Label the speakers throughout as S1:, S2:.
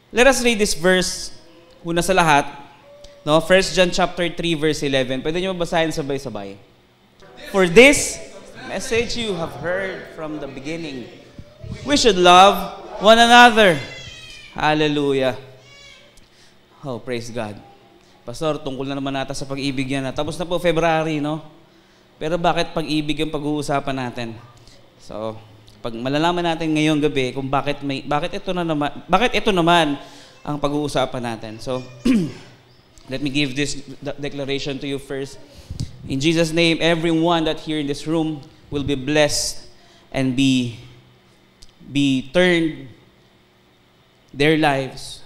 S1: Let us read this verse, una sa lahat, no? 1 John chapter 3, verse 11. Pwede nyo basahin sabay-sabay. For this message you have heard from the beginning, we should love one another. Hallelujah. Oh, praise God. Pastor, tungkol na naman natin sa pag-ibig yan. Tapos na po February, no? Pero bakit pag-ibig ang pag-uusapan natin? So, pag malalaman natin ngayong gabi kung bakit ito naman ang pag-uusapan natin. So, let me give this declaration to you first. In Jesus' name, everyone that here in this room will be blessed and be turned their lives.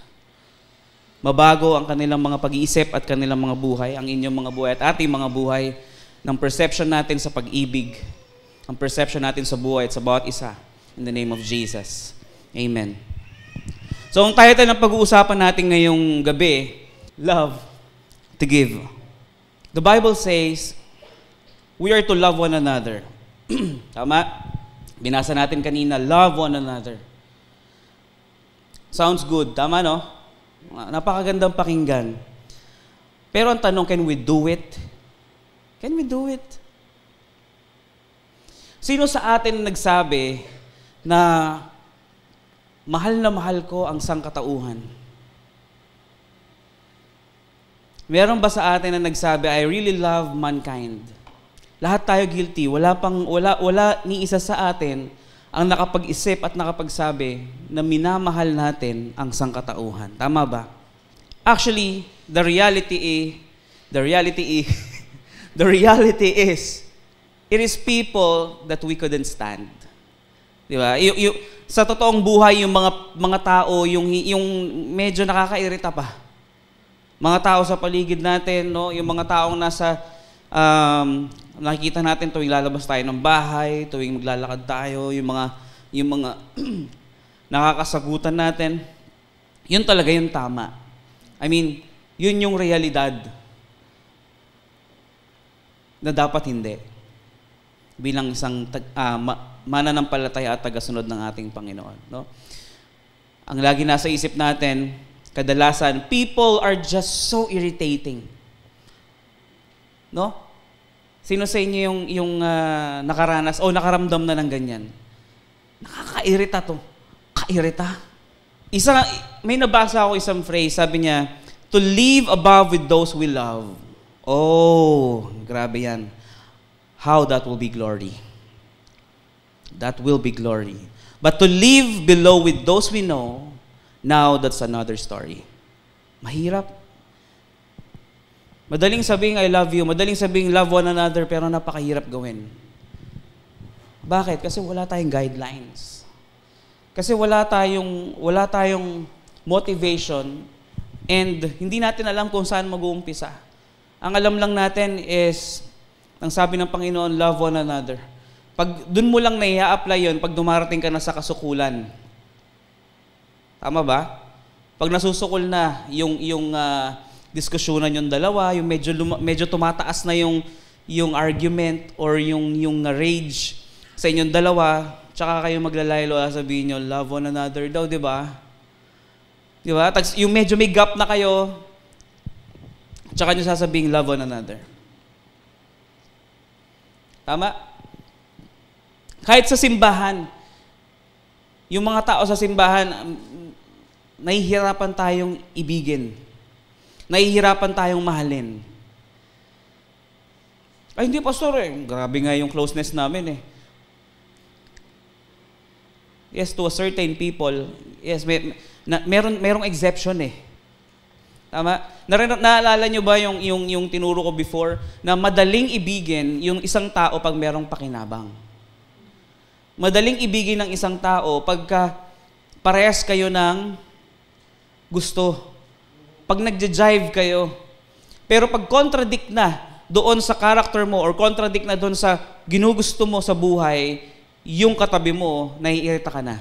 S1: Mabago ang kanilang mga pag-iisip at kanilang mga buhay, ang inyong mga buhay at ating mga buhay, ng perception natin sa pag-ibig, ang perception natin sa buhay at sa bawat isa. In the name of Jesus. Amen. So, ang title ng pag-uusapan natin ngayong gabi, Love to Give. The Bible says, we are to love one another. Tama? Binasa natin kanina, love one another. Sounds good. Tama, no? Napakagandang pakinggan. Pero ang tanong, can we do it? Can we do it? Sino sa atin nagsabi na mahal ko ang sangkatauhan? Meron ba sa atin na nagsabi, I really love mankind? Lahat tayo guilty. Wala ni isa sa atin ang nakapag-isip at nakapagsabi na minamahal natin ang sangkatauhan. Tama ba? Actually, the reality is, it is people that we couldn't stand. Di ba? Sa totoong buhay, yung mga tao, yung medyo nakakairita pa. Mga tao sa paligid natin, no? Yung mga taong nasa, nakikita natin tuwing lalabas tayo ng bahay, tuwing maglalakad tayo, yung mga nakakasagutan natin, yun talaga yung tama. I mean, yun yung realidad na dapat hindi. Bilang isang mananampalataya at tagasunod ng ating Panginoon. No? Ang lagi nasa isip natin, kadalasan, people are just so irritating. No? Sino sa inyo yung nakaranas o nakaramdam na ng ganyan? Nakakairita to. Kairita. May nabasa ako isang phrase, sabi niya, to live above with those we love. Oh, grabe yan. How that will be glory. That will be glory. But to live below with those we know, now that's another story. Mahirap. Madaling sabing I love you, madaling sabing love one another, pero napakahirap gawin. Bakit? Kasi wala tayong guidelines. Kasi wala tayong motivation and hindi natin alam kung saan mag-uumpisa. Ang alam lang natin is, ang sabi ng Panginoon, love one another. Pag dun mo lang nai-apply yun, pag dumarating ka na sa kasukulan. Tama ba? Pag nasusukol na yung diskusyonan yung dalawa, yung medyo tumataas na yung argument or yung rage sa inyong dalawa, tsaka kayo maglalaylo, sabihin nyo, love one another daw, di ba? Di ba? Yung medyo may gap na kayo, tsaka nyo sasabihin, love one another. Tama? Kahit sa simbahan, yung mga tao sa simbahan, nahihirapan tayong ibigin. Nahihirapan tayong mahalin. Ay, hindi, pastor, grabe nga yung closeness namin . Yes, to a certain people, yes, merong exception . Tama? Naalala nyo ba yung tinuro ko before na madaling ibigin yung isang tao pag merong pakinabang? Madaling ibigin ng isang tao pagka parehas kayo ng gusto. Pag nagja-jive kayo. Pero pag contradict na doon sa character mo or contradict na doon sa ginugusto mo sa buhay, yung katabi mo, naiirita ka na.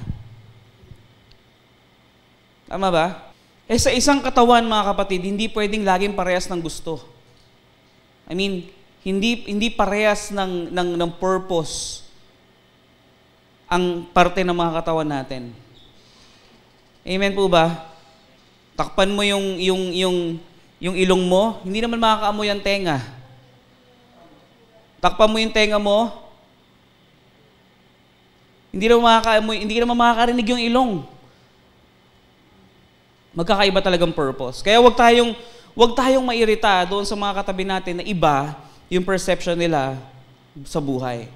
S1: Tama ba? Sa isang katawan, mga kapatid, hindi pwedeng laging parehas ng gusto. I mean, hindi parehas ng purpose ang parte ng mga katawan natin. Amen po ba? Takpan mo yung ilong mo, hindi naman makakaamoy ang tenga. Takpan mo yung tenga mo, hindi naman makakarinig yung ilong. Magkakaiba talagang purpose. Kaya wag tayong mairita doon sa mga katabi natin na iba yung perception nila sa buhay.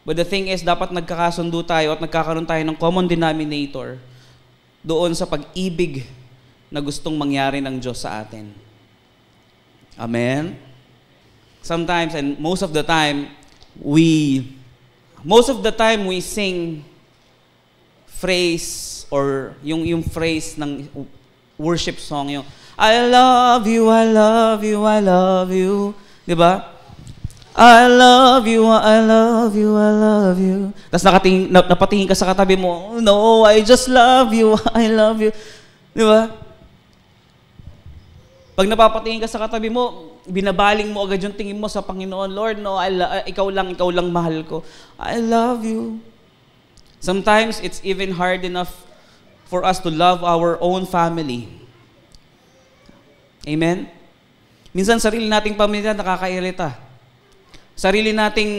S1: But the thing is, dapat nagkakasundo tayo at nagkakaroon tayo ng common denominator doon sa pag-ibig na gustong mangyari ng Diyos sa atin. Amen? Sometimes, and most of the time we sing phrase or yung phrase ng worship song, yung I love you, I love you, I love you. Diba? I love you, I love you, I love you. Tapos napatingin ka sa katabi mo, no, I just love you, I love you. Diba? Pag napapatingin ka sa katabi mo, binabaling mo agad yung tingin mo sa Panginoon, Lord, no, ikaw lang mahal ko. I love you. Sometimes, it's even hard enough for us to love our own family. Amen? Minsan, sarili nating pamilya nakakairita. Sarili nating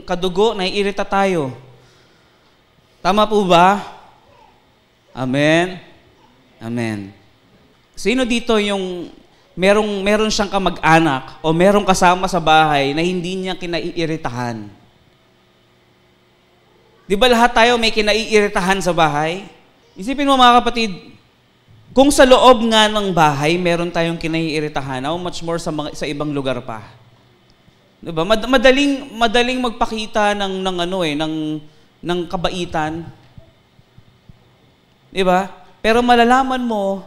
S1: kadugo, naiirita tayo. Tama po ba? Amen? Amen. Sino dito yung meron siyang kamag-anak o merong kasama sa bahay na hindi niya kinaiiritahan? Di ba lahat tayo may kinaiiritahan sa bahay? Isipin mo mga kapatid, kung sa loob nga ng bahay meron tayong kinaiiritahan, how much more sa ibang lugar pa? Diba? Madaling magpakita ng kabaitan. Diba? Pero malalaman mo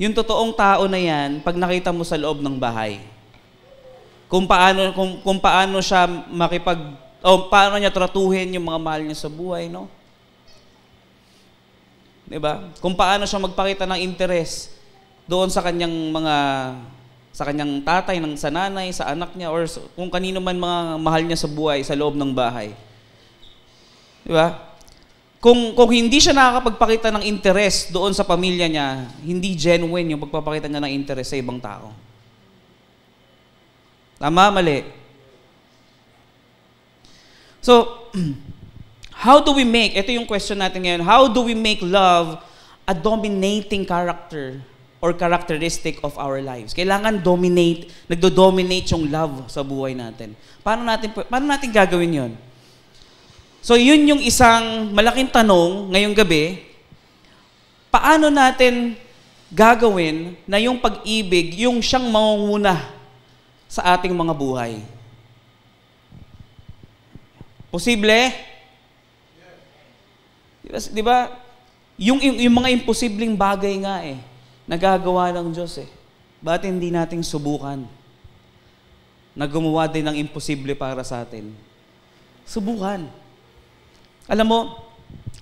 S1: yung totoong tao na yan pag nakita mo sa loob ng bahay. Kung paano siya paano niya tratuhin yung mga mahal niya sa buhay, no? Diba? Kung paano siya magpakita ng interes doon sa kanyang tatay, sa nanay, sa anak niya, or kung kanino man mga mahal niya sa buhay, sa loob ng bahay. Diba? Kung hindi siya nakakapagpakita ng interes doon sa pamilya niya, hindi genuine yung pagpapakita niya ng interes sa ibang tao. Tama, mali? So, ito yung question natin ngayon, how do we make love a dominating character or characteristic of our lives? Kailangan nagdo-dominate yung love sa buhay natin. Paano natin gagawin yon? So, yun yung isang malaking tanong ngayong gabi. Paano natin gagawin na yung pag-ibig, yung siyang mangunguna sa ating mga buhay? Posible? Di ba? Yung mga imposibleng bagay nga nagagawa ng Diyos Ba't hindi nating subukan na gumawa din ng imposible para sa atin? Subukan. Alam mo,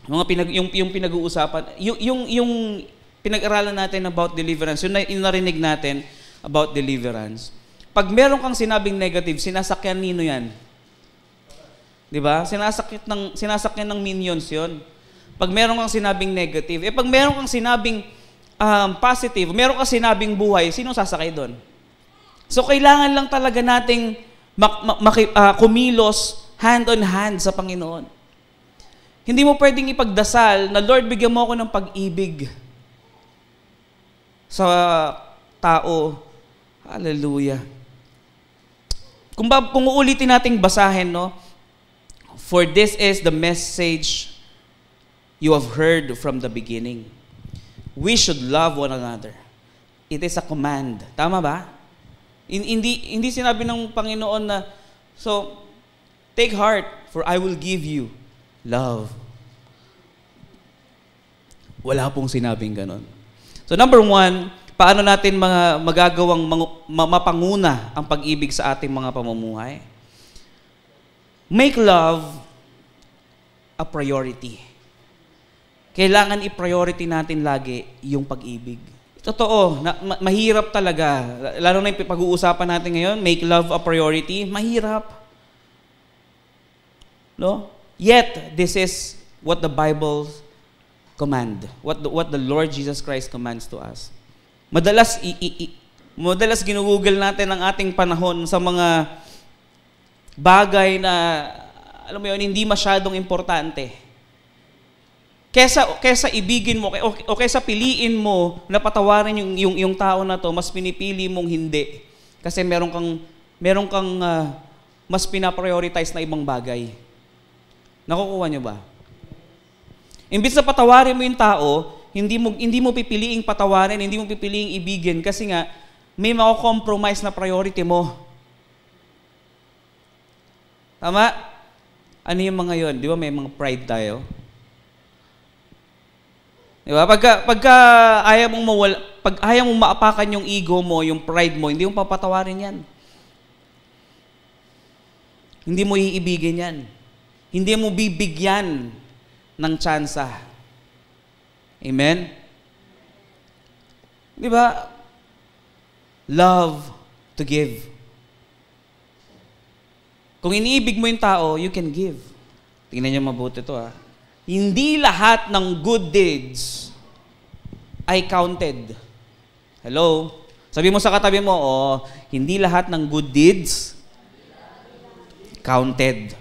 S1: yung pinag-uusapan, yung pinag-aralan natin about deliverance, yung narinig natin about deliverance, pag meron kang sinabing negative, sinasakyan nino yan? Di ba? Sinasakyan ng minions yon. Pag meron kang sinabing negative, pag meron kang sinabing positive, meron kang sinabing buhay, sino sasakay doon? So, kailangan lang talaga nating kumilos hand on hand sa Panginoon. Hindi mo pwedeng ipagdasal na, Lord, bigyan mo ako ng pag-ibig sa tao. Hallelujah. Kung uulitin nating basahin, no? For this is the message you have heard from the beginning. We should love one another. It is a command. Tama ba? Hindi sinabi ng Panginoon na, so, take heart, for I will give you love. Wala pong sinabing ganon. So, number one, paano natin magagawang mapanguna ang pag-ibig sa ating mga pamumuhay? Make love a priority. Kailangan i-priority natin lagi yung pag-ibig. Totoo, mahirap talaga. Lalo na yung pag-uusapan natin ngayon, make love a priority, mahirap. No? Yet, this is what the Bible command, what the Lord Jesus Christ commands to us. Madalas ginugugol natin ang ating panahon sa mga bagay na, alam mo yun, hindi masyadong importante. Kesa ibigin mo, o kesa piliin mo na patawarin yung tao na to, mas pinipili mong hindi. Kasi meron kang mas pinaprioritize na ibang bagay. Nakukuha nyo ba? Imbis na patawarin mo yung tao, hindi mo pipiliing patawarin, hindi mo pipiliing ibigin kasi nga may mako-compromise na priority mo. Tama? Ano yung mga yun? Di ba may mga pride tayo? Di ba? Pagka ayaw mong maapakan yung ego mo, yung pride mo, hindi mo papatawarin yan. Hindi mo iibigin yan. Hindi mo bibigyan ng tsansa. Amen? Di ba? Love to give. Kung iniibig mo yung tao, you can give. Tingnan niyo mabuti ito ha. Hindi lahat ng good deeds ay counted. Hello? Sabi mo sa katabi mo, hindi lahat ng good deeds counted.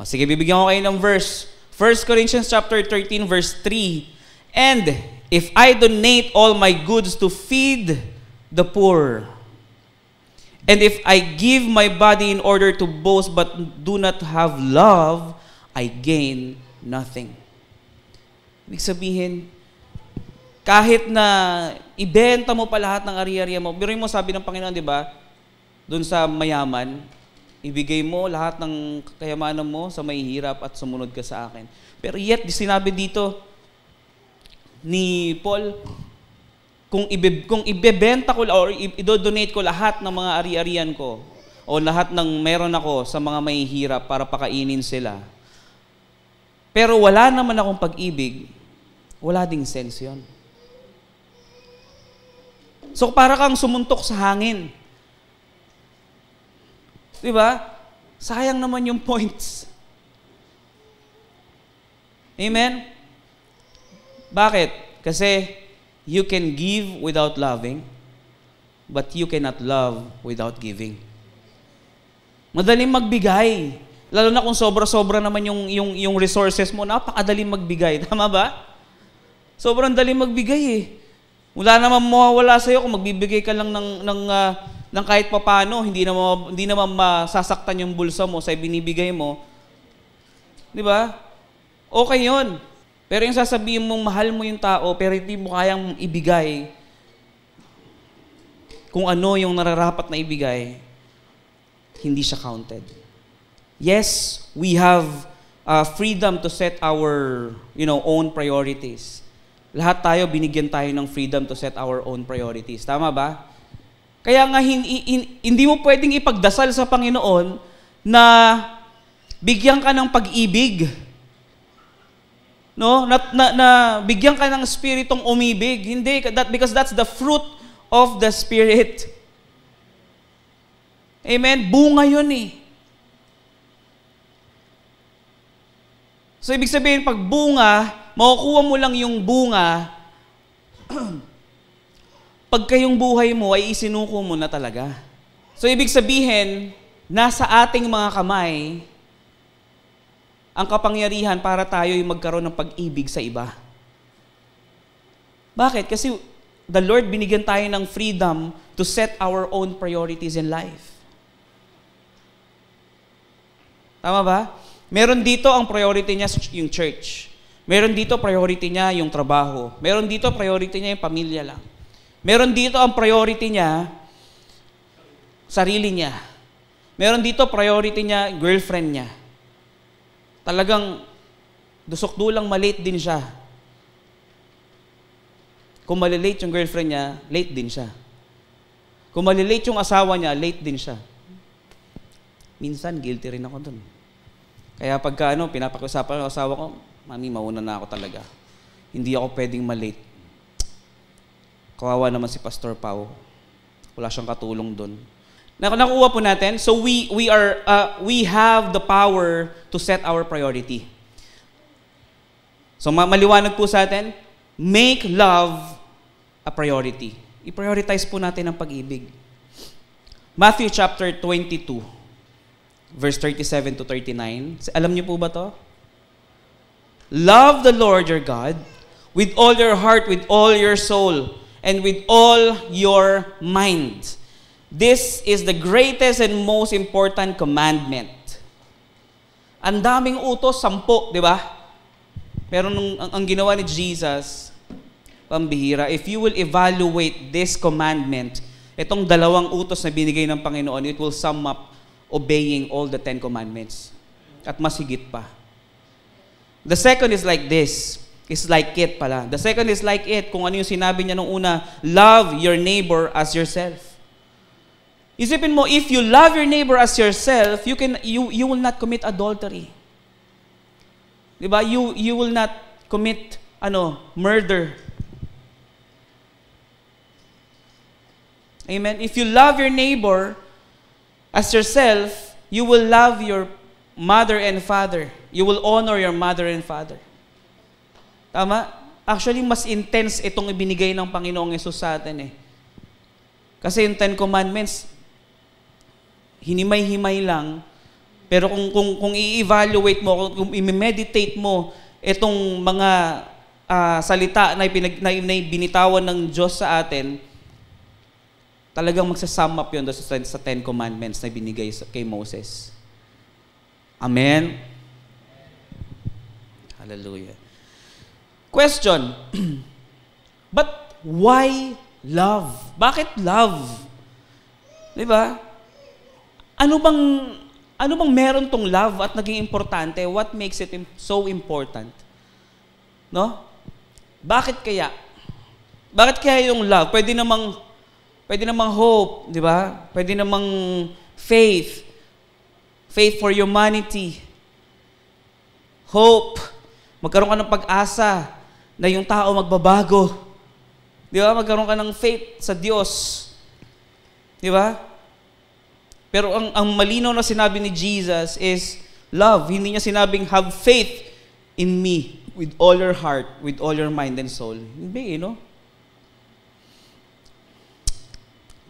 S1: Sige, bibigyan ko kayo ng verse. 1 Corinthians chapter 13, verse 3. And if I donate all my goods to feed the poor, and if I give my body in order to boast but do not have love, I gain nothing. Ibig sabihin, kahit na ibenta mo pa lahat ng ari-ariya mo, biruin mo sabi ng Panginoon, di ba? Doon sa mayaman, ibigay mo lahat ng kayamanan mo sa mahihirap at sumunod ka sa akin. Pero yet, sinabi dito ni Paul, kung ibebenta ko or idodonate ko lahat ng mga ari-arian ko o lahat ng meron ako sa mga mahihirap para pakainin sila, pero wala naman akong pag-ibig, wala ding sense yun. So para kang sumuntok sa hangin. Diba? Sayang naman yung points. Amen? Bakit? Kasi you can give without loving, but you cannot love without giving. Madaling magbigay. Lalo na kung sobra-sobra naman yung resources mo, napakadaling magbigay. Tama ba? Sobrang daling magbigay eh. Wala naman mawawala sa'yo kung magbibigay ka lang ng kahit papano, hindi naman masasaktan yung bulsa mo sa binibigay mo. Di ba? Okay yun. Pero yung sasabihin mong mahal mo yung tao, pero hindi mo kayang ibigay kung ano yung nararapat na ibigay, hindi siya counted. Yes, we have freedom to set our own priorities. Lahat tayo, binigyan tayo ng freedom to set our own priorities. Tama ba? Kaya nga, hindi mo pwedeng ipagdasal sa Panginoon na bigyan ka ng pag-ibig. No? Na bigyan ka ng spiritong umibig. Hindi, because that's the fruit of the Spirit. Amen? Bunga yun eh. So, ibig sabihin, pag bunga, makukuha mo lang yung bunga pagka yung buhay mo ay isinuko mo na talaga. So, ibig sabihin, nasa ating mga kamay ang kapangyarihan para tayo'y magkaroon ng pag-ibig sa iba. Bakit? Kasi the Lord binigyan tayo ng freedom to set our own priorities in life. Tama ba? Meron dito ang priority niya yung church. Meron dito priority niya yung trabaho. Meron dito priority niya yung pamilya lang. Meron dito ang priority niya sarili niya. Meron dito priority niya girlfriend niya. Talagang dusok-dulang malate din siya. Kung malilate yung girlfriend niya, late din siya. Kung malilate yung asawa niya, late din siya. Minsan, guilty rin ako dun. Kaya pagka pinapakiusapan ng asawa ko, Mami, mauna na ako talaga. Hindi ako pwedeng malate. Kawawa naman si Pastor Pao. Wala siyang katulong dun. Nakuha po natin. So we have the power to set our priority. So maliwanag po sa atin, make love a priority. I-prioritize po natin ang pag-ibig. Matthew chapter 22, verse 37 to 39. Alam niyo po ba to? Love the Lord your God with all your heart, with all your soul, and with all your mind. This is the greatest and most important commandment. Ang daming utos, 10, di ba? Pero ang ginawa ni Jesus, pambihira, if you will evaluate this commandment, itong 2 utos na binigay ng Panginoon, it will sum up obeying all the 10 commandments. At mas higit pa. The second is like this. Is like it pala. The second is like it. Kung ano yung sinabi niya nung una, love your neighbor as yourself. Isipin mo, if you love your neighbor as yourself, you will not commit adultery. Diba? You will not commit murder. Amen. If you love your neighbor as yourself, you will love your mother and father. You will honor your mother and father. Tama? Actually, mas intense itong ibinigay ng Panginoong Yesus sa atin eh. Kasi yung 10 Commandments, hinimay-himay lang, pero kung i-evaluate mo, kung i-meditate mo itong mga salita na binitawan ng Diyos sa atin, talagang magsasum up yun sa 10 Commandments na binigay kay Moses. Amen? Hallelujah. Question. But why love? Bakit love? Diba? Ano bang meron tong love at naging importante? What makes it so important? No? Bakit kaya? Bakit kaya yung love? Pwede namang hope, di ba? Pwede namang faith. Faith for humanity. Hope. Magkaroon ka ng pag-asa na yung tao magbabago. Di ba? Magkaroon ka ng faith sa Diyos. Di ba? Pero ang malinaw na sinabi ni Jesus is love. Hindi niya sinabing have faith in me with all your heart, with all your mind and soul. Hindi,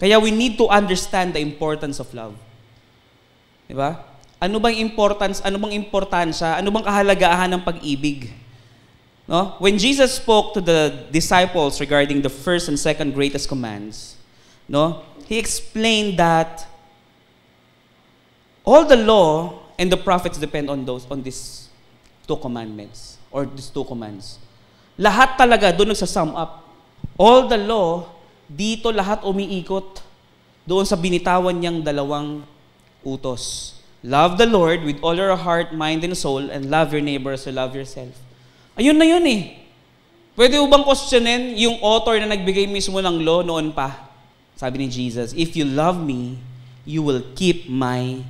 S1: Kaya we need to understand the importance of love. Di ba? Ano bang importansya, ano bang kahalagahan ng pag-ibig? No? When Jesus spoke to the disciples regarding the first and second greatest commands, He explained that all the law and the prophets depend on these 2 commandments or these 2 commands. Lahat talaga doon nagsasum up. All the law, dito lahat umiikot doon sa binitawan niyang 2 utos. Love the Lord with all your heart, mind, and soul, and love your neighbor as you love yourself. Ayun na yun eh. Pwede ubang questionin yung author na nagbigay mismo ng law noon pa. Sabi ni Jesus, if you love me, you will keep my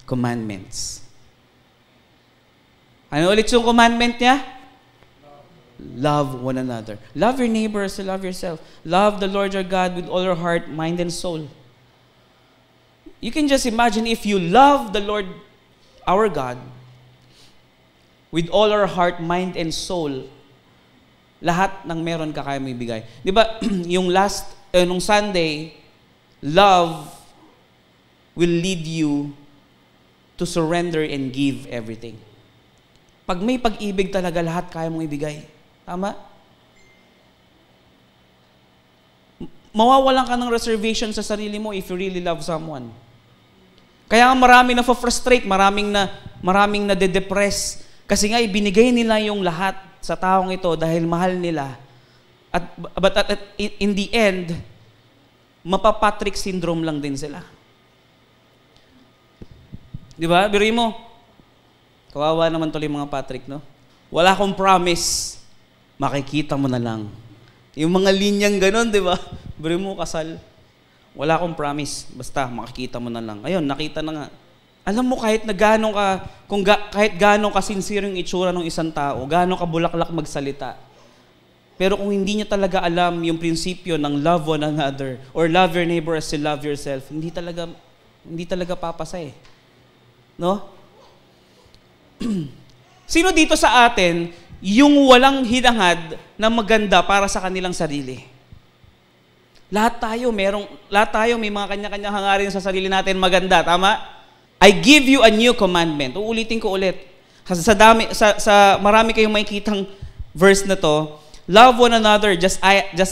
S1: commandments. Ano ulit yung commandment niya? Love one another. Love your neighbor as you love yourself. Love the Lord your God with all your heart, mind, and soul. You can just imagine if you love the Lord, our God, with all our heart, mind, and soul, lahat ng meron ka kaya mo ibigay. Di ba, yung nung Sunday, love will lead you to surrender and give everything. Pag may pag-ibig talaga, lahat kaya mong ibigay. Tama? Mawawalan ka ng reservation sa sarili mo if you really love someone. Kaya maraming na-frustrate, maraming na de-depress. Kasi nga, ibinigay nila yung lahat sa taong ito dahil mahal nila. But in the end, mapapatrick syndrome lang din sila. Di ba? Biruin mo. Kawawa naman tuloy mga Patrick, no? Wala akong promise. Makikita mo na lang. Yung mga linyang ganon, di ba? Biruin mo, kasal. Wala akong promise. Basta, makikita mo na lang. Ayun, nakita na nga. Alam mo, kahit gaano ka sincere yung itsura ng isang tao, gaano ka bulaklak magsalita. Pero kung hindi niya talaga alam yung prinsipyo ng love one another or love your neighbor as you love yourself, hindi talaga papasa eh. No? Sino dito sa atin yung walang hinangad na maganda para sa kanilang sarili? Lahat tayo may mga kanya-kanya hangarin sa sarili natin maganda, tama? I give you a new commandment. Uulitin ko ulit. Sa marami kayong makikitang verse na to, love one another just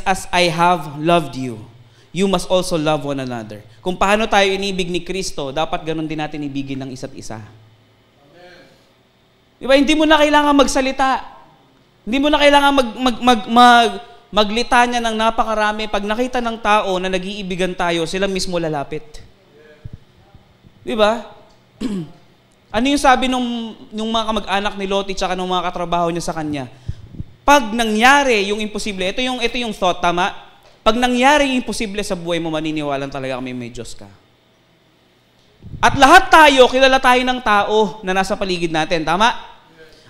S1: as I have loved you. You must also love one another. Kung paano tayo inibig ni Kristo, dapat ganun din natin ibigin ng isa't isa. Amen. Diba? Hindi mo na kailangan magsalita. Hindi mo na kailangan maglitanya ng napakarami. Pag nakita ng tao na nag-iibigan tayo, sila mismo lalapit. Diba? Ano yung sabi nung mga kamag-anak ni Lot at nung mga katrabaho niya sa kanya? Pag nangyari yung imposible, ito yung thought, tama? Pag nangyari yung imposible sa buhay mo, maniniwalang talaga kami may Diyos ka. At lahat tayo, kilala tayo ng tao na nasa paligid natin, tama?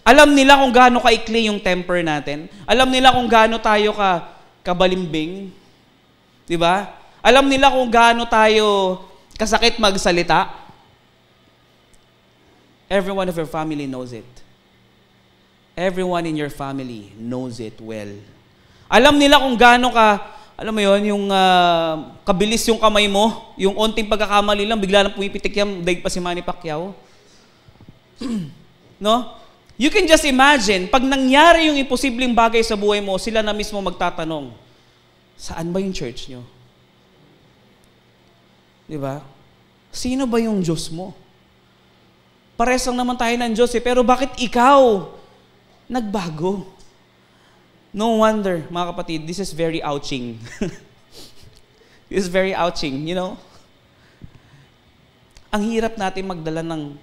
S1: Alam nila kung gaano kaikli yung temper natin. Alam nila kung gaano tayo kabalimbing. Di ba? Alam nila kung gaano tayo kasakit magsalita. Everyone of your family knows it. Everyone in your family knows it well. Alam nila kung gaano alam mo yon, yung kabilis yung kamay mo, yung onting pagkakamali lang, bigla na pumipitik yan, daig pa si Manny Pacquiao. No? You can just imagine, pag nangyari yung imposibleng bagay sa buhay mo, sila na mismo magtatanong, saan ba yung church nyo? Di ba? Sino ba yung Diyos mo? Pares lang naman tayo ng Diyos pero bakit ikaw nagbago? No wonder, mga kapatid, this is very ouching. This is very ouching, you know? Ang hirap natin magdala ng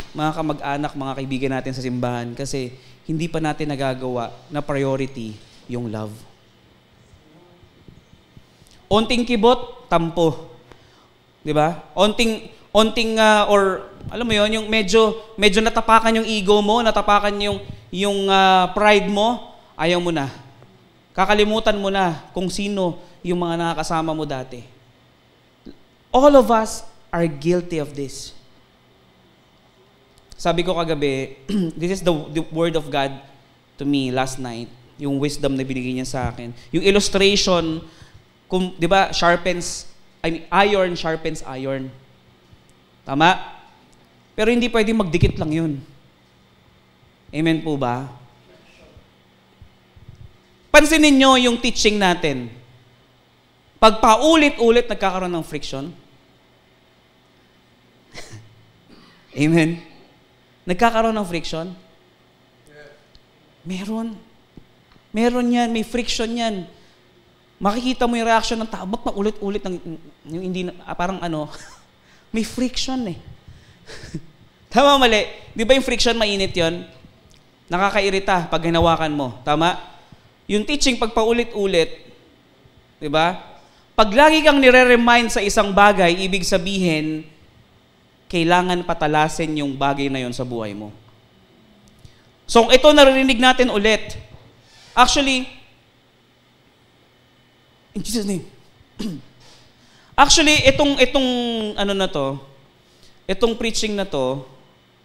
S1: mga kamag-anak, mga kaibigan natin sa simbahan kasi hindi pa natin nagagawa na priority yung love. Onting kibot, tampo. Di ba? Onting or alam mo yon, yung medyo natapakan yung ego mo, natapakan yung pride mo, ayaw mo na. Kakalimutan mo na kung sino yung mga nakakasama mo dati. All of us are guilty of this. Sabi ko kagabi, this is the word of God to me last night, yung wisdom na binigay niya sa akin. Yung illustration, di ba, iron sharpens iron. Tama? Pero hindi pwedeng magdikit lang yun. Amen po ba? Pansinin nyo yung teaching natin. Pag paulit-ulit nagkakaroon ng friction. Amen? Nagkakaroon ng friction? Meron. Meron yan. May friction yan. Makikita mo yung reaction ng tao. Ba't paulit-ulit yung hindi, parang may friction eh. Tama mali? Di ba yung friction mainit yon? Nakakairita pag hinawakan mo. Tama? Yung teaching pag paulit-ulit, di ba? Pag lagi kang nire-remind sa isang bagay, ibig sabihin, kailangan patalasin yung bagay na yon sa buhay mo. So, ito naririnig natin ulit. Actually, in Jesus' name. Actually, itong preaching na to,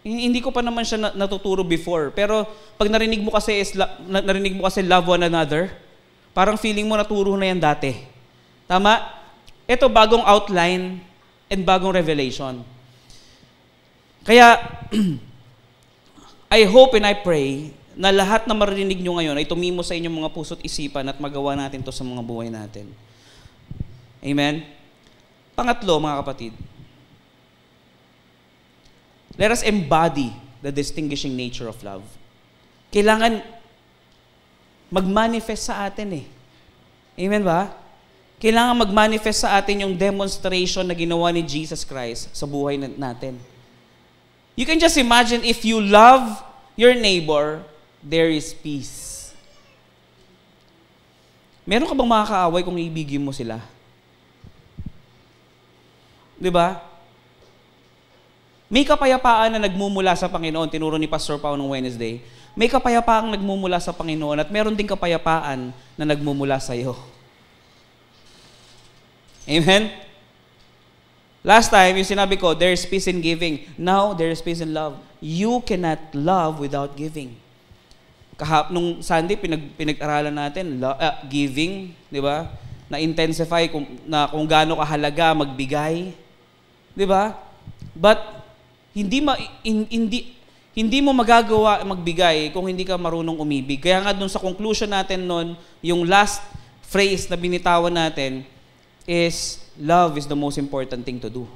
S1: hindi ko pa naman siya natuturo before. Pero pag narinig mo kasi love one another, parang feeling mo naturo na yan dati. Tama? Ito bagong outline and bagong revelation. Kaya, I hope and I pray na lahat na marinig nyo ngayon ay tumimo sa inyong mga puso't isipan at magawa natin to sa mga buhay natin. Amen? Pangatlo, mga kapatid, let us embody the distinguishing nature of love. Kailangan mag-manifest sa atin eh. Amen ba? Kailangan mag-manifest sa atin yung demonstration na ginawa ni Jesus Christ sa buhay natin. You can just imagine if you love your neighbor, there is peace. Meron ka bang makakaaway kung ibigin mo sila? Di ba? May kapayapaan na nagmumula sa Panginoon, tinuro ni Pastor Pao nung Wednesday. May kapayapaang nagmumula sa Panginoon at meron ding kapayapaan na nagmumula sa iyo. Amen? Last time, yung sinabi ko, there is peace in giving. Now, there is peace in love. You cannot love without giving. Nung Sunday, pinag-aralan natin, giving, di ba? na-intensify kung gaano kahalaga magbigay. 'Di ba? But hindi mo magagawa magbigay kung hindi ka marunong umibig. Kaya nga dun sa conclusion natin nun, yung last phrase na binitawan natin is, love is the most important thing to do.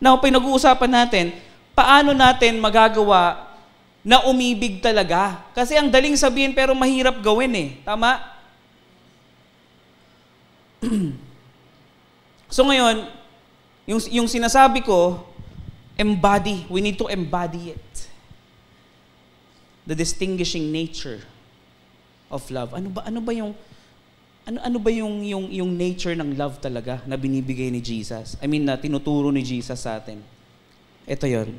S1: Now, pinag-uusapan natin, paano natin magagawa na umibig talaga? Kasi ang daling sabihin pero mahirap gawin eh. Tama? So ngayon, yung sinasabi ko, embody. We need to embody it. The distinguishing nature of love. Ano ba yung nature ng love talaga na binibigay ni Jesus? I mean, na tinuturo ni Jesus sa atin. Ito 'yon.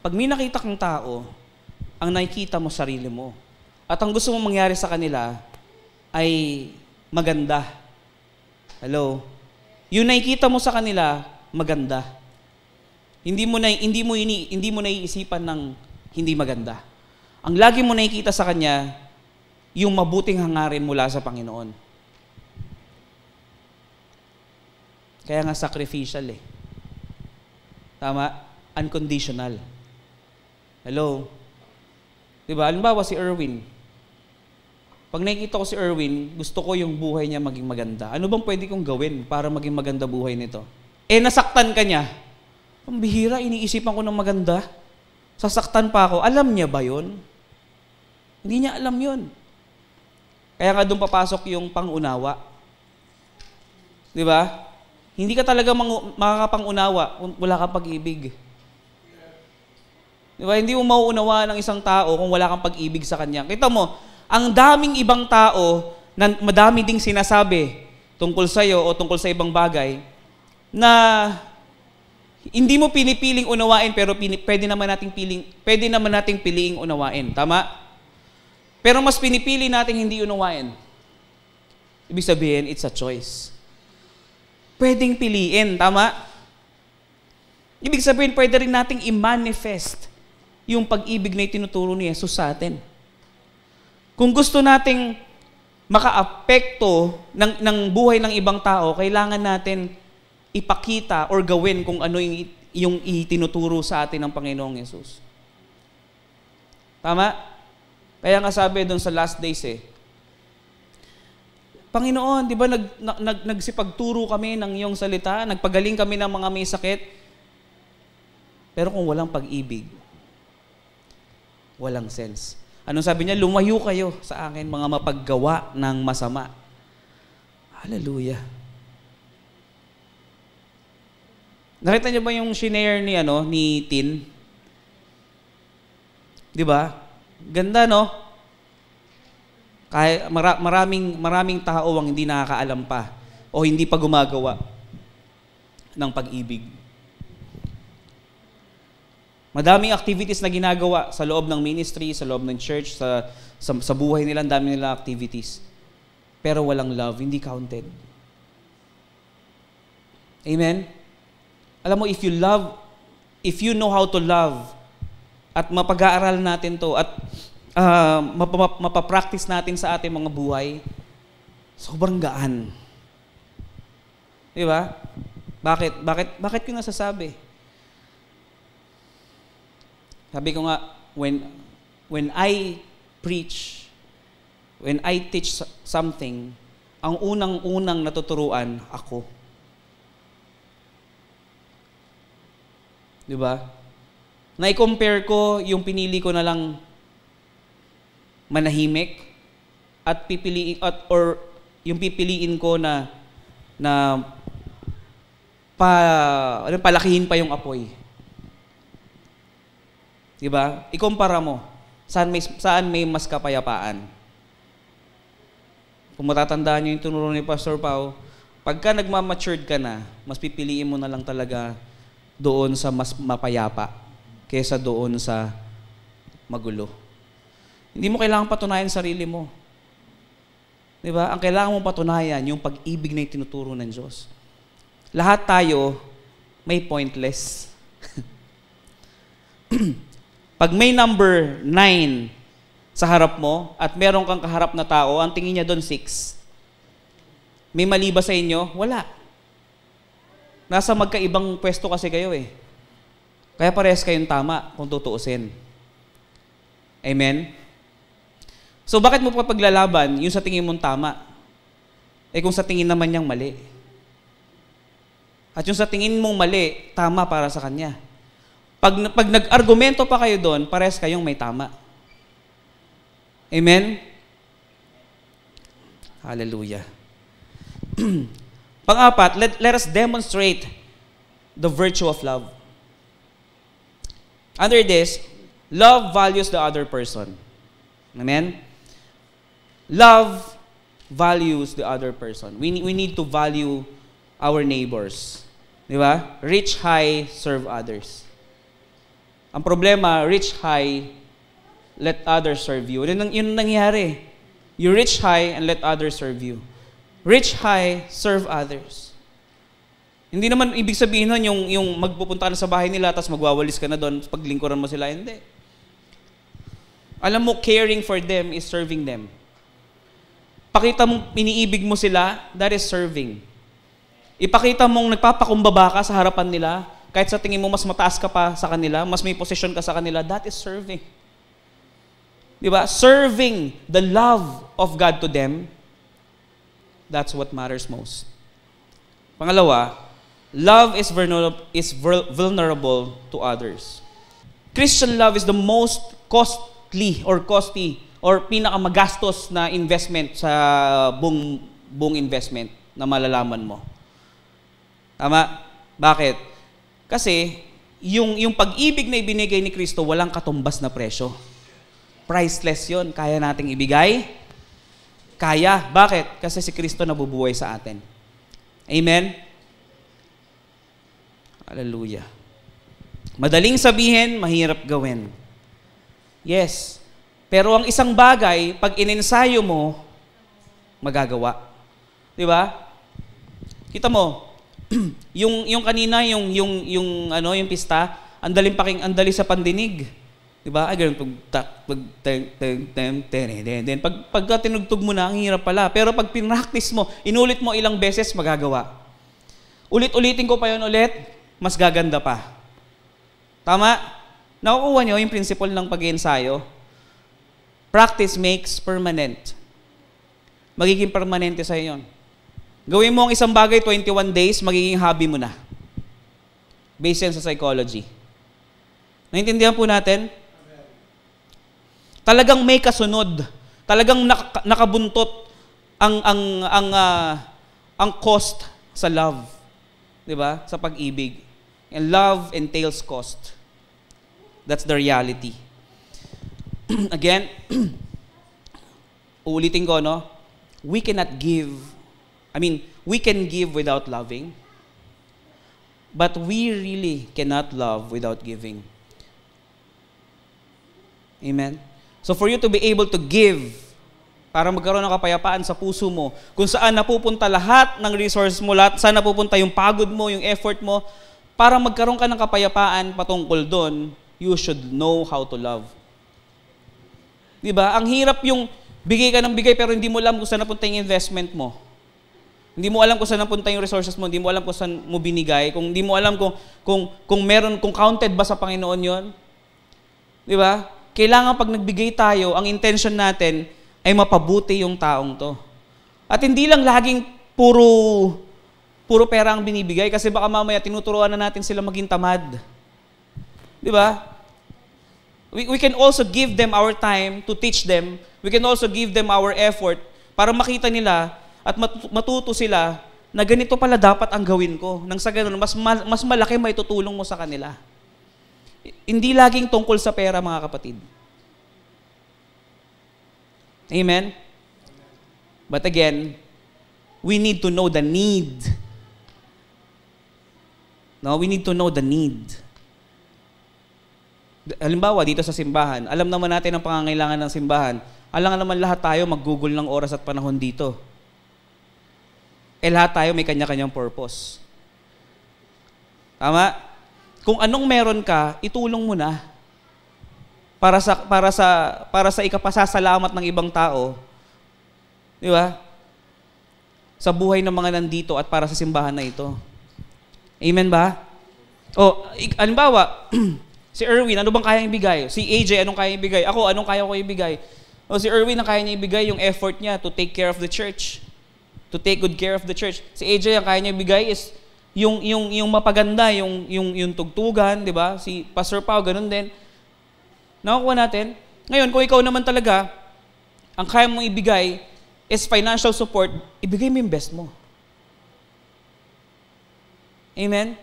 S1: Pag may nakita kang tao, ang nakikita mo sarili mo. At ang gusto mong mangyari sa kanila ay maganda. Hello? Yung nakikita mo sa kanila, maganda. Hindi mo naiisipan ng hindi maganda. Ang lagi mo nakikita sa kanya, yung mabuting hangarin mula sa Panginoon. Kaya nga sacrificial eh. Tama? Unconditional. Hello? Diba? Halimbawa si Erwin. Pag nakikita ko si Erwin, gusto ko yung buhay niya maging maganda. Ano bang pwede kong gawin para maging maganda buhay nito? Nasaktan ka niya. Ang bihira, iniisipan ko ng maganda. Sasaktan pa ako. Alam niya ba yun? Hindi niya alam yun. Kaya nga doon papasok yung pangunawa. Di ba? Hindi ka talaga makakapangunawa kung wala kang pag-ibig. Di ba? Hindi mo mauunawa ng isang tao kung wala kang pag-ibig sa kanya. Kita mo, ang daming ibang tao na madami ding sinasabi tungkol sa iyo o tungkol sa ibang bagay na hindi mo pinipiling unawain pero pwede naman nating piliing unawain. Tama? Pero mas pinipili nating hindi unawain. Ibig sabihin, it's a choice. Pwedeng piliin. Tama? Ibig sabihin, pwede rin nating i-manifest yung pag-ibig na itinuturo ni Jesus sa atin. Kung gusto nating maka-apekto ng buhay ng ibang tao, kailangan natin ipakita or gawin kung ano yung itinuturo sa atin ng Panginoong Yesus. Tama? Kaya nga sabi doon sa last days Panginoon, di ba nagsipagturo kami ng iyong salita, nagpagaling kami ng mga may sakit, pero kung walang pag-ibig, walang sense. Anong sabi niya? Lumayo kayo sa akin, mga mapaggawa ng masama. Hallelujah. Nakita niyo ba yung shinare ni Tin? Di ba? Ganda, no? Kaya maraming tao ang hindi nakakaalam pa o hindi pa gumagawa ng pag-ibig. Madaming activities na ginagawa sa loob ng ministry, sa loob ng church, sa buhay nila, ang dami nilang activities. Pero walang love, hindi counted. Amen? Alam mo, if you know how to love, at mapag-aaral natin to, at mapapractice natin sa ating mga buhay, sobrang gaan. Di ba? Bakit ko nasasabi? Sabi ko nga, when I preach, when I teach something, ang unang-unang natuturuan, ako. Di ba? Na-compare ko yung pinili ko na lang manahimik at yung pipiliin ko na palakihin pa yung apoy. Diba? Ikumpara mo. Saan may mas kapayapaan? Kung matatandaan nyo yung tunuro ni Pastor Pao, pagka nagmamatured ka na, mas pipiliin mo na lang talaga doon sa mas mapayapa kaysa doon sa magulo. Hindi mo kailangan patunayan sarili mo. Diba? Ang kailangan mong patunayan, yung pag-ibig na itinuturo ng Diyos. Lahat tayo may pointless. Pag may number 9 sa harap mo at meron kang kaharap na tao, ang tingin niya doon 6. May mali ba sa inyo? Wala. Nasa magkaibang pwesto kasi kayo eh. Kaya parehas kayong tama kung tutuusin. Amen? So bakit mo pa paglalaban yung sa tingin mong tama? Eh kung sa tingin naman niyang mali. At yung sa tingin mong mali, tama para sa kanya. Pag nag-argumento pa kayo doon, parehas kayong may tama. Amen? Hallelujah. Pang-apat, let us demonstrate the virtue of love. Under this, love values the other person. Amen? Love values the other person. We need to value our neighbors. Di ba? Reach high, serve others. Ang problema, reach high, let others serve you. Yun nangyari. You reach high and let others serve you. Reach high, serve others. Hindi naman ibig sabihin nun yung magpupunta ka na sa bahay nila tapos magwawalis ka na doon, paglingkuran mo sila. Hindi. Alam mo, caring for them is serving them. Pakita mong iniibig mo sila, that is serving. Ipakita mong nagpapakumbaba ka sa harapan nila, kahit sa tingin mo mas mataas ka pa sa kanila, mas may posisyon ka sa kanila, that is serving. Diba? Serving the love of God to them, that's what matters most. Pangalawa, love is vulnerable to others. Christian love is the most costly or pinakamagastos na investment sa buong investment na malalaman mo. Tama? Bakit? Kasi yung pag-ibig na ibinigay ni Kristo, walang katumbas na presyo. Priceless yon, kaya nating ibigay? Kaya. Bakit? Kasi si Kristo nabubuhay sa atin. Amen? Hallelujah. Madaling sabihin, mahirap gawin. Yes. Pero ang isang bagay, pag inensayo mo, magagawa. Di ba? Kita mo, yung kanina, yung pista, andali sa pandinig. Diba? Ay, ganun, pag tinugtog mo na, ang hirap pala. Pero pag pinractice mo, inulit mo ilang beses, magagawa. Ulit-ulitin ko pa yun ulit, mas gaganda pa. Tama? Nakukuha nyo yung principle ng pag-iensayo? Practice makes permanent. Magiging permanente sa'yo yun. Gawin mo ang isang bagay 21 days, magiging hobby mo na. Based yan sa psychology. Naintindihan po natin? Talagang may kasunod. Talagang nakabuntot ang cost sa love. 'Di ba? Sa pag-ibig. And love entails cost. That's the reality. Again, uulitin ko, no? We can give without loving. But we really cannot love without giving. Amen? So for you to be able to give, para magkaroon ng kapayapaan sa puso mo, kung saan napupunta lahat ng resources mo, saan napupunta yung pagod mo, yung effort mo, para magkaroon ka ng kapayapaan patungkol doon, you should know how to love. Diba? Ang hirap yung bigay ka ng bigay pero hindi mo alam kung saan napunta yung investment mo. Hindi mo alam kung saan napunta yung resources mo, hindi mo alam kung saan mo binigay, kung hindi mo alam kung counted ba sa Panginoon yon. Diba? Kailangan pag nagbigay tayo, ang intention natin ay mapabuti yung taong to. At hindi lang laging puro pera ang binibigay kasi baka mamaya tinuturuan na natin sila maging tamad. Di ba? We can also give them our time to teach them. We can also give them our effort para makita nila at matuto sila na ganito pala dapat ang gawin ko. Nang sa ganun, mas malaki may tutulong mo sa kanila. Hindi laging tungkol sa pera, mga kapatid. Amen? But again, we need to know the need. No, we need to know the need. Halimbawa, dito sa simbahan, alam naman natin ang pangangailangan ng simbahan. Alam naman lahat tayo mag-google ng oras at panahon dito. Lahat tayo may kanya-kanyang purpose. Tama? Kung anong meron ka, itulong mo na para sa ikapasasalamat ng ibang tao, di ba? Sa buhay ng mga nandito at para sa simbahan na ito. Amen ba? O, halimbawa, si Erwin, ano bang kayang ibigay? Si AJ, anong kayang ibigay? Ako, anong kaya ko ibigay? O si Erwin, ang kaya niya ibigay, yung effort niya to take care of the church. To take good care of the church. Si AJ, ang kaya niya ibigay is yung mapaganda, yung tugtugan, di ba? Si Pastor Pao, ganun din. Nakukuha natin. Ngayon, kung ikaw naman talaga, ang kaya mong ibigay is financial support, ibigay mo yung best mo. Amen?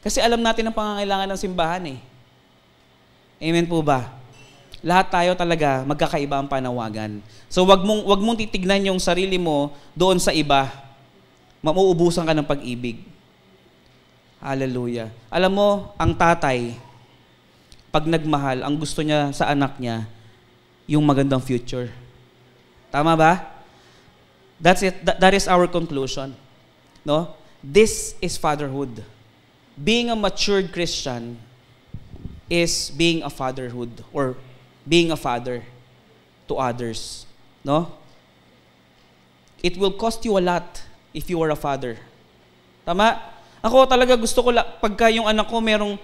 S1: Kasi alam natin ang pangangailangan ng simbahan eh. Amen po ba? Lahat tayo talaga magkakaiba ang panawagan. So wag mong titignan yung sarili mo doon sa iba. Mauubusan ka ng pag-ibig. Hallelujah. Alam mo, ang tatay, pag nagmahal, ang gusto niya sa anak niya, yung magandang future. Tama ba? That's it. That is our conclusion. No? This is fatherhood. Being a matured Christian is being a fatherhood or being a father to others. No? It will cost you a lot if you are a father. Tama? Ako talaga gusto ko, pagka yung anak ko merong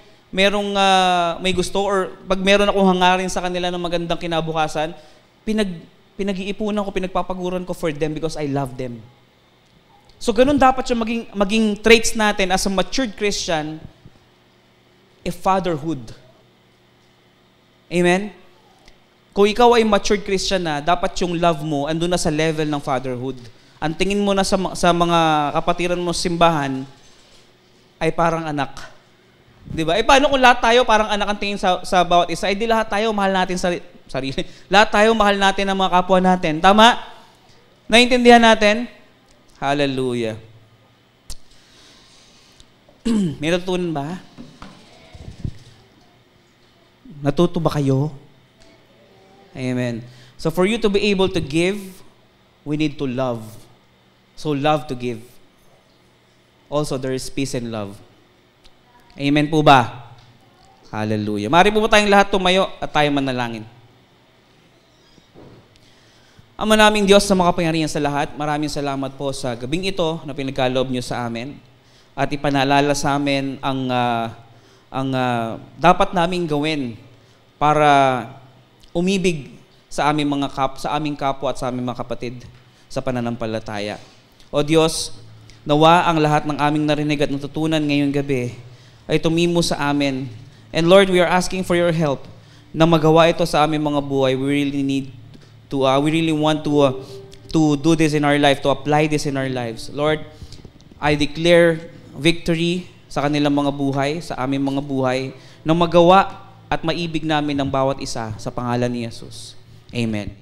S1: may gusto or pag meron akong hangarin sa kanila ng magandang kinabukasan, pinag-iipunan ko, pinagpapaguran ko for them because I love them. So ganun dapat yung maging traits natin as a matured Christian, fatherhood. Amen? Kung ikaw ay matured Christian na, dapat yung love mo andun na sa level ng fatherhood. Ang tingin mo na sa mga kapatiran mo sa simbahan ay parang anak. Di ba? Paano kung lahat tayo parang anak ang tingin sa bawat isa? Di lahat tayo mahal natin sarili. Lahat tayo mahal natin ang mga kapwa natin. Tama? Naintindihan natin? Hallelujah. May natutunan ba? Natuto ba kayo? Amen. So for you to be able to give, we need to love. So love to give. Also, there is peace and love. Amen po ba? Hallelujah. Maaari po tayong lahat tumayo at tayo manalangin. Ama naming Diyos na makapangyarihan sa lahat, maraming salamat po sa gabing ito na pinagkaloob niyo sa amin at ipanaalala sa amin ang dapat naming gawin para umibig sa aming kapwa at sa aming mga kapatid sa pananampalataya. O Diyos, nawa ang lahat ng aming narinig at natutunan ngayong gabi ay tumimo sa amin. And Lord, we are asking for your help na magawa ito sa aming mga buhay. We really want to do this in our life, to apply this in our lives. Lord, I declare victory sa kanilang mga buhay, sa aming mga buhay, na magawa at maibig namin ng bawat isa sa pangalan ni Jesus. Amen.